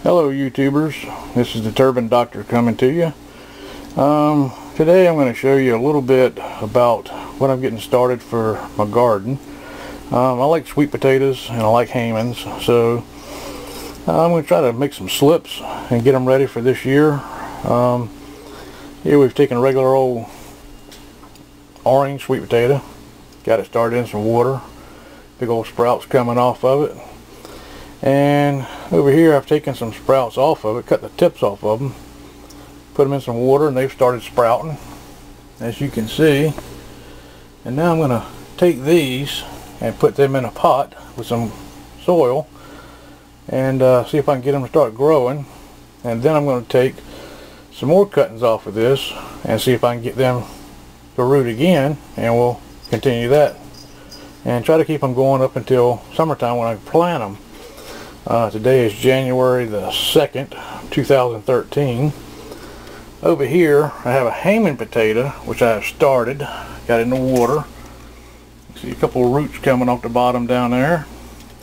Hello YouTubers, this is the Turban Doctor coming to you. Today I'm going to show you a little bit about what I'm getting started for my garden. I like sweet potatoes and I like Hamans, so I'm going to try to make some slips and get them ready for this year. Here we've taken a regular old orange sweet potato, got it started in some water, big old sprouts coming off of it. And over here I've taken some sprouts off of it, cut the tips off of them, put them in some water, and they've started sprouting, as you can see. And now I'm going to take these and put them in a pot with some soil and see if I can get them to start growing. And then I'm going to take some more cuttings off of this and see if I can get them to root again, and we'll continue that and try to keep them going up until summertime when I plant them. Today is January the 2nd, 2013. Over here I have a Haman potato which I have started, got in the water. See a couple of roots coming off the bottom down there.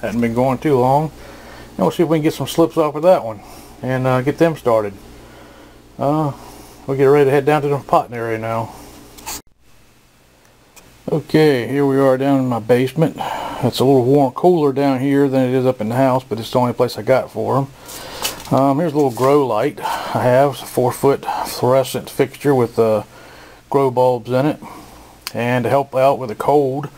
Hadn't been going too long. And we'll see if we can get some slips off of that one and get them started. We'll get ready to head down to the potting area now. Okay, here we are down in my basement. It's a little cooler down here than it is up in the house, but it's the only place I got for them. Here's a little grow light I have. It's a 4-foot fluorescent fixture with grow bulbs in it. And to help out with the cold,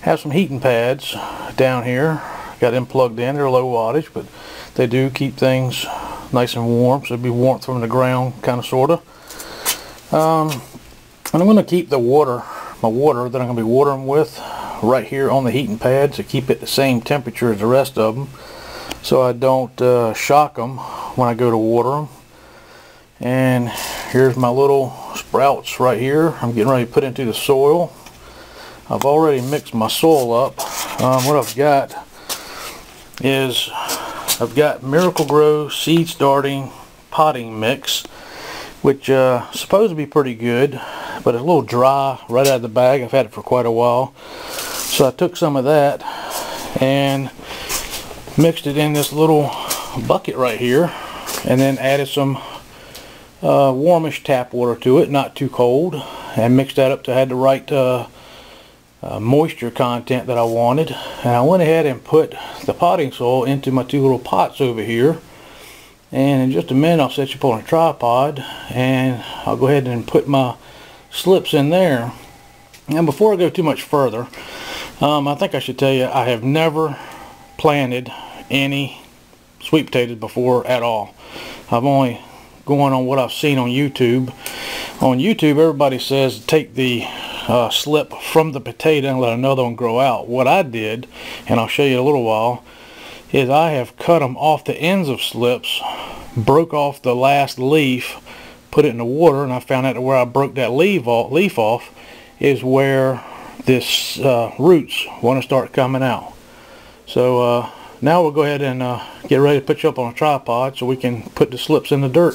I have some heating pads down here. Got them plugged in. They're low wattage, but they do keep things nice and warm, so it'll be warmth from the ground, kind of, sort of. And I'm going to keep the water, my water that I'm going to be watering with, right here on the heating pad to keep it the same temperature as the rest of them, so I don't shock them when I go to water them. And here's my little sprouts right here. I'm getting ready to put into the soil. I've already mixed my soil up. What I've got is Miracle-Gro seed starting potting mix, which is supposed to be pretty good, but it's a little dry right out of the bag. I've had it for quite a while. So I took some of that and mixed it in this little bucket right here, and then added some warmish tap water to it, not too cold, and mixed that up to have the right moisture content that I wanted. And I went ahead and put the potting soil into my two little pots over here. And in just a minute I'll set you up on a tripod and I'll go ahead and put my slips in there. And before I go too much further, I think I should tell you I have never planted any sweet potatoes before at all. I've only gone on what I've seen on YouTube. On YouTube everybody says take the slip from the potato and let another one grow out. What I did, and I'll show you in a little while, is I have cut them off the ends of slips, broke off the last leaf, put it in the water, and I found out that where I broke that leaf off is where this roots want to start coming out. So now we'll go ahead and get ready to put you up on a tripod so we can put the slips in the dirt.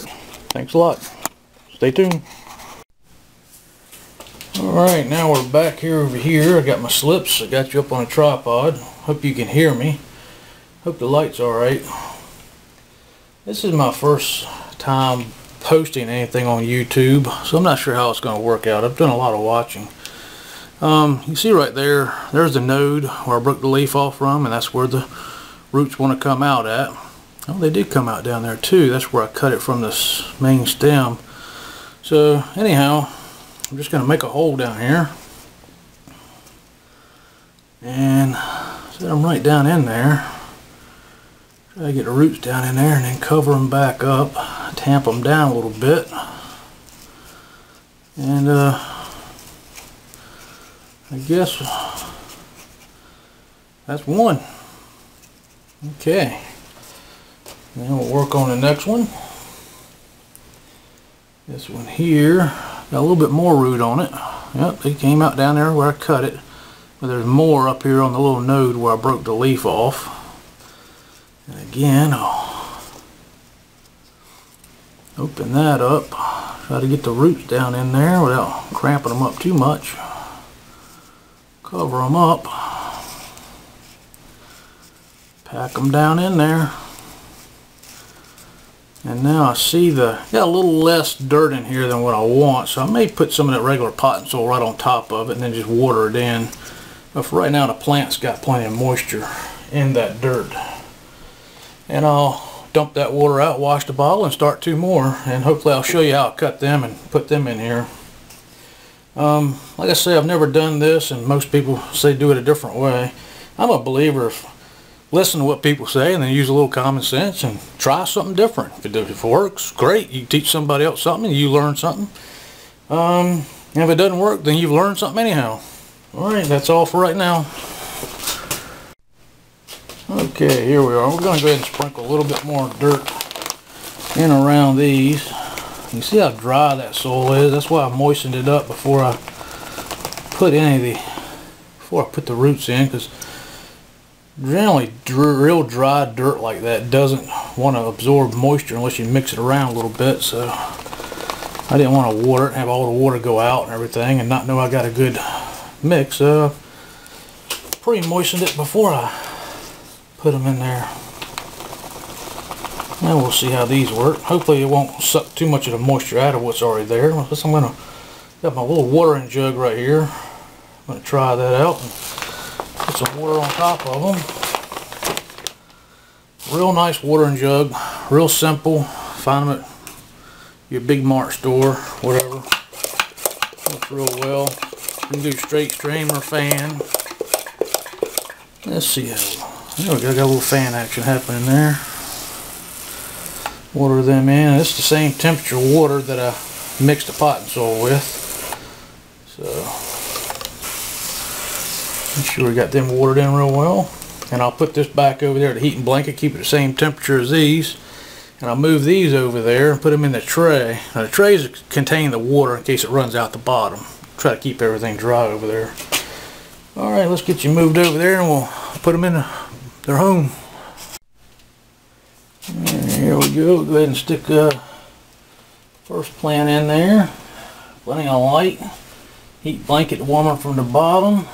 Thanks a lot. Stay tuned. Alright, now we're back here over here. I got my slips. I got you up on a tripod. Hope you can hear me. Hope the light's alright. This is my first time posting anything on YouTube, so I'm not sure how it's going to work out. I've done a lot of watching. You see right there, there's the node where I broke the leaf off from, and that's where the roots want to come out at. Oh, they did come out down there too. That's where I cut it from this main stem. So anyhow, I'm just going to make a hole down here and set them right down in there. Try to get the roots down in there and then cover them back up, tamp them down a little bit, and I guess that's one. Okay, then we'll work on the next one. This one here got a little bit more root on it. Yep, they came out down there where I cut it, but there's more up here on the little node where I broke the leaf off. And again, I'll open that up, try to get the roots down in there without cramping them up too much. Cover them up, pack them down in there. And now I see got a little less dirt in here than what I want, so I may put some of that regular potting soil right on top of it and then just water it in. But for right now, the plant's got plenty of moisture in that dirt. And I'll dump that water out, wash the bottle, and start 2 more. And hopefully I'll show you how I cut them and put them in here. Like I say, I've never done this, and most people say do it a different way. I'm a believer of listen to what people say and then use a little common sense and try something different. If it works, great. You teach somebody else something and you learn something. And if it doesn't work, then you've learned something anyhow. Alright, that's all for right now. Okay, here we are. We're going to go ahead and sprinkle a little bit more dirt in around these. You see how dry that soil is? That's why I moistened it up before I put the roots in, because generally real dry dirt like that doesn't want to absorb moisture unless you mix it around a little bit. So I didn't want to water it and have all the water go out and everything and not know I got a good mix. So pre-moistened it before I put them in there. Now we'll see how these work. Hopefully it won't suck too much of the moisture out of what's already there. I'm going to got my little watering jug right here. I'm going to try that out and put some water on top of them. Real nice watering jug, real simple. Find them at your Big Mart store, whatever. Works real well. You can do straight stream or fan. Let's see how. There we go, got a little fan action happening there. Water them in. It's the same temperature water that I mixed the potting soil with. So make sure we got them watered in real well. And I'll put this back over there to heat and blanket, keep it the same temperature as these. And I'll move these over there and put them in the tray. Now the trays contain the water in case it runs out the bottom. Try to keep everything dry over there. Alright, let's get you moved over there and we'll put them in their home. And here we go. Go ahead and stick first plant in there. Plenty of light. Heat blanket warmer from the bottom.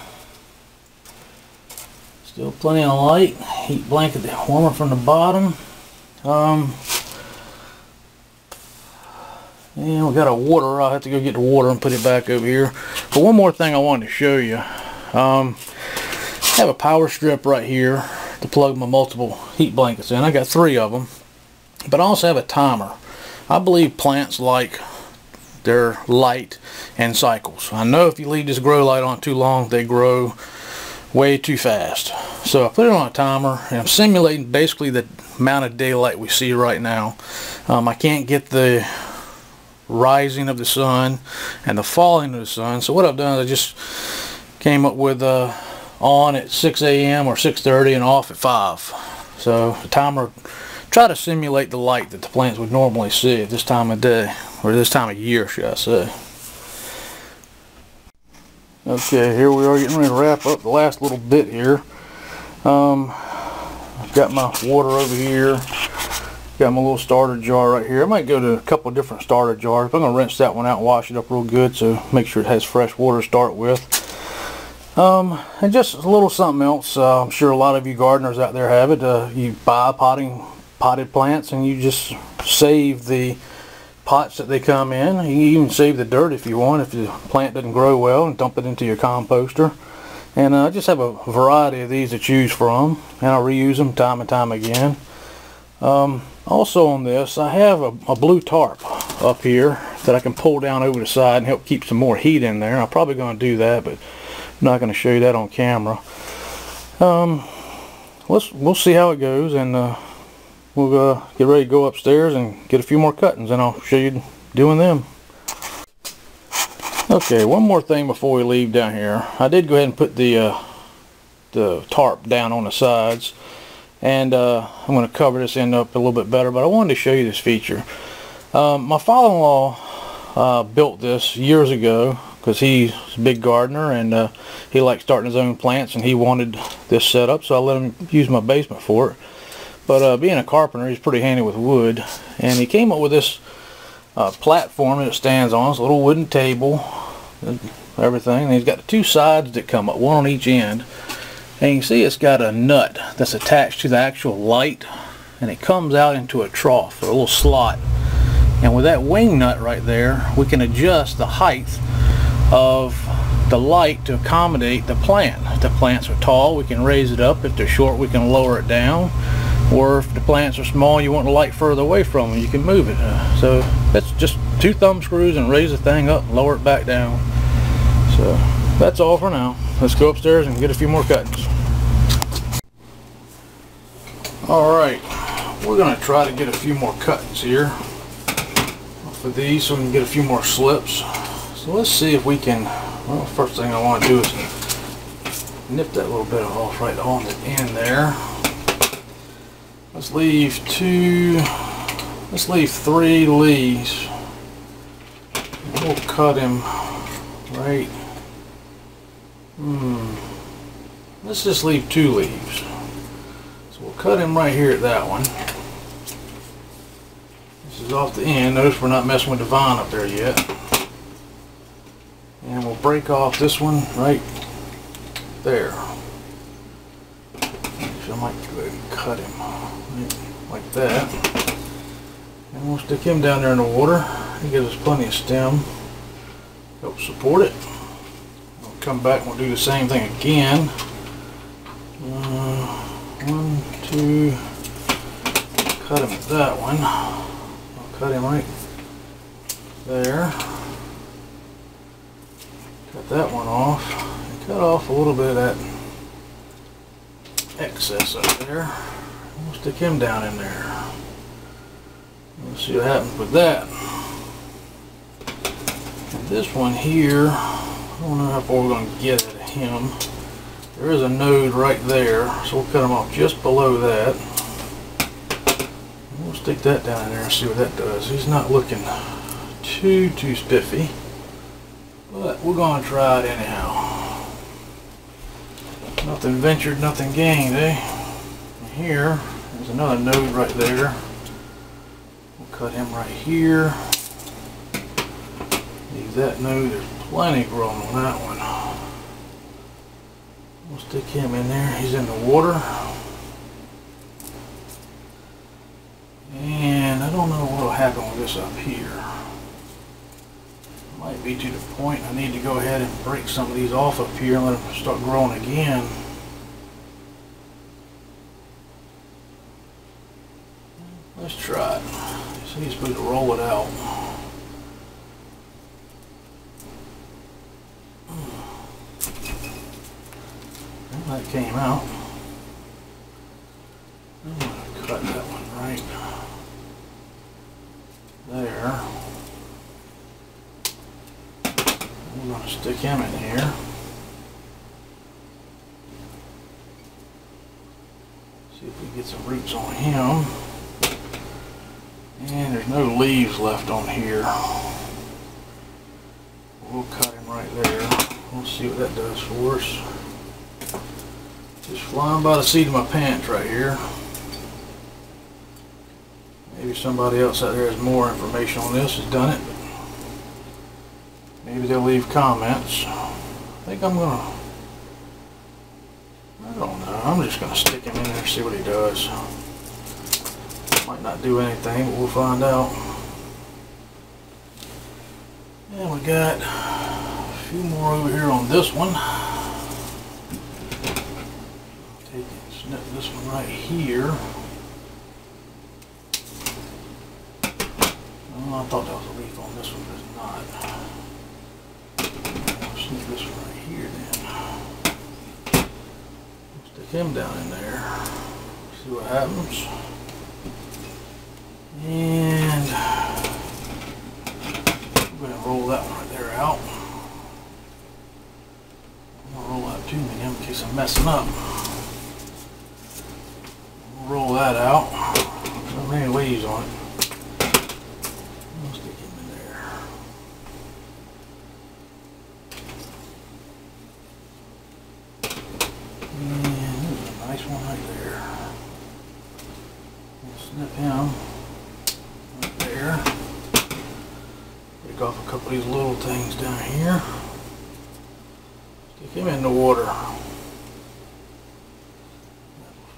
Still plenty of light. Heat blanket warmer from the bottom. And we got a water. I'll have to go get the water and put it back over here. But one more thing I wanted to show you. I have a power strip right here to plug my multiple heat blankets in. I got 3 of them. But I also have a timer. I believe plants like their light and cycles. I know if you leave this grow light on too long, they grow way too fast. So I put it on a timer and I'm simulating basically the amount of daylight we see right now. I can't get the rising of the sun and the falling of the sun. So what I've done is I just came up with on at 6 a.m. or 6:30 and off at 5. So the timer try to simulate the light that the plants would normally see at this time of day, or this time of year, should I say. Okay, here we are getting ready to wrap up the last little bit here. I've got my water over here. Got my little starter jar right here. I might go to a couple of different starter jars. I'm going to rinse that one out and wash it up real good, so make sure it has fresh water to start with. And just a little something else. I'm sure a lot of you gardeners out there have it. You buy potted plants and you just save the pots that they come in. You can even save the dirt if you want, if the plant doesn't grow well, and dump it into your composter. And I just have a variety of these to choose from, and I'll reuse them time and time again. Also on this, I have a blue tarp up here that I can pull down over the side and help keep some more heat in there. I'm probably going to do that, but I'm not going to show you that on camera. We'll see how it goes, and we'll get ready to go upstairs and get a few more cuttings, and I'll show you doing them. Okay, one more thing before we leave down here. I did go ahead and put the tarp down on the sides, and I'm going to cover this end up a little bit better, but I wanted to show you this feature. My father-in-law built this years ago because he's a big gardener, and he likes starting his own plants, and he wanted this set up, so I let him use my basement for it. But being a carpenter, he's pretty handy with wood, and he came up with this platform that it stands on. It's a little wooden table and everything, and he's got the 2 sides that come up, one on each end. And you can see it's got a nut that's attached to the actual light and it comes out into a trough or a little slot. And with that wing nut right there, we can adjust the height of the light to accommodate the plant. If the plants are tall, we can raise it up. If they're short, we can lower it down. Or if the plants are small, you want the light further away from them, you can move it. So that's just 2 thumb screws and raise the thing up and lower it back down. So that's all for now. Let's go upstairs and get a few more cuttings. Alright, we're going to try to get a few more cuttings here for these so we can get a few more slips. So let's see if we can, well, first thing I want to do is nip that little bit off right on the end there. Let's leave 3 leaves. We'll cut him right. Let's just leave 2 leaves. So we'll cut him right here at that one. This is off the end. Notice we're not messing with the vine up there yet. And we'll break off this one right there. So I might go ahead and cut him right like that. And we'll stick him down there in the water. He gives us plenty of stem. Help support it. We'll come back and we'll do the same thing again. 1, 2. Cut him at that one. I'll cut him right there. Cut that one off. And cut off a little bit of that excess up there. We'll stick him down in there. We'll see what happens with that. And this one here, I don't know how far we're going to get at him. There is a node right there, so we'll cut him off just below that. We'll stick that down in there and see what that does. He's not looking too spiffy, but we're going to try it anyhow. Nothing ventured, nothing gained, eh? And here, there's another node right there. We'll cut him right here. Leave that node, there's plenty growing on that one. We'll stick him in there. He's in the water. And I don't know what will happen with this up here. Might be to the point I need to go ahead and break some of these off up here and let them start growing again. Let's try it. So he's supposed to roll it out. Well, that came out. I'm going to cut that one right there. We're going to stick him in here. See if we get some roots on him. And there's no leaves left on here. We'll cut him right there. We'll see what that does for us. Just flying by the seat of my pants right here. Maybe somebody else out there has more information on this, has done it. Maybe they'll leave comments. I think I'm gonna, I don't know, I'm just gonna stick him in there and see what he does. Might not do anything, but we'll find out. And we got a few more over here on this one. Take and snip this one right here. Oh, I thought that was a leaf on this one, but it's not. I'll snip this one right here then. Stick him down in there. See what happens. And I'm going to roll that one right there out. I'm going to roll out too many in case I'm messing up. Roll that out. Not many leaves on it. I'll stick him in there. And there's a nice one right there. We'll snip him. There. Take off a couple of these little things down here. Stick him in the water.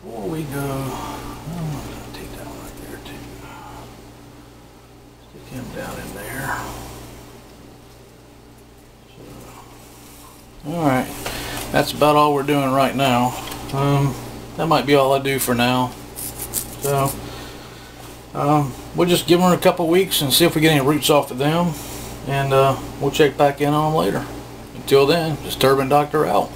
Before we go, I'm going to take Alright, that's about all we're doing right now. That might be all I do for now. So, we'll just give them a couple weeks and see if we get any roots off of them. And we'll check back in on them later. Until then, Disturbing Doctor out.